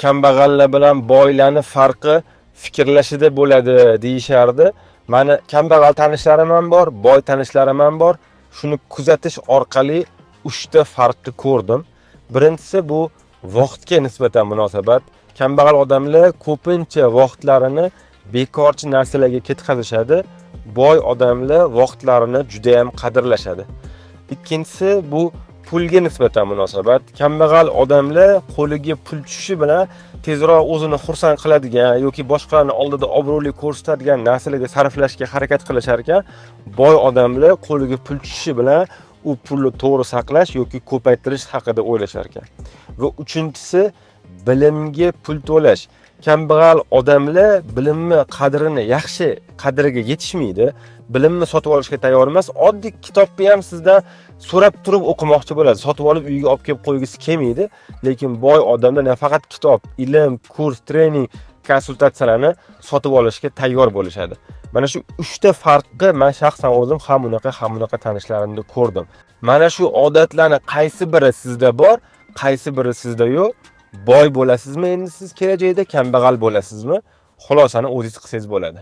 kambag'allar bilan boylarni farqi fikrlashida bo'ladi deyishardi. Mani kambag'al tanishlarim ham bor, boy tanishlarim ham bor. Shuni kuzatish orqali 3 ta farqni ko'rdim. Birinchisi bu vaqtga nisbatan munosabat. Kambag'al odamlar ko'pincha vaqtlarini bekorchi narsalarga ketkazishadi. Boy odamlar vaqtlarini juda ham qadrlashadi. Ikkinchisi bu pulga nisbatan munosabat. Kambag'al odamlar qo'liga pul tushishi bilan tezroq o'zini xursand qiladigan yoki boshqalarning oldida obro'li ko'rsatadigan narsalarga sarflashga harakat qilishar ekan, boy odamlar qo'liga pul tushishi bilan u pulni to'g'ri saqlash yoki ko'paytirish haqida o'ylashar ekan. Va uchinchisi bilimga pul to'lash. Kambag'al odamlar bilimni qadrini yaxshi qadriga yetishmaydi. Bilimni sotib olishga tayyor emas. Oddiy kitobni ham sizdan so'rab turib o'qimoqchi bo'ladi. Sotib olib uyga olib kelib qo'ygisi kelmaydi. Lekin boy odamlar nafaqat kitob, ilm, kurs, trening, konsultatsiyalarni sotib olishga tayyor bo'lishadi. Mana shu 3 ta farqni men shaxsan o'zim ham bunaqa tanishlarimda ko'rdim. Mana shu odatlarning qaysi biri sizda bor, qaysi biri sizda yo'q? Boy bo'lasizmi endi siz kelajakda, kambag'al bo'lasizmi? Xulosani o'zingiz qilsangiz bo'ladi.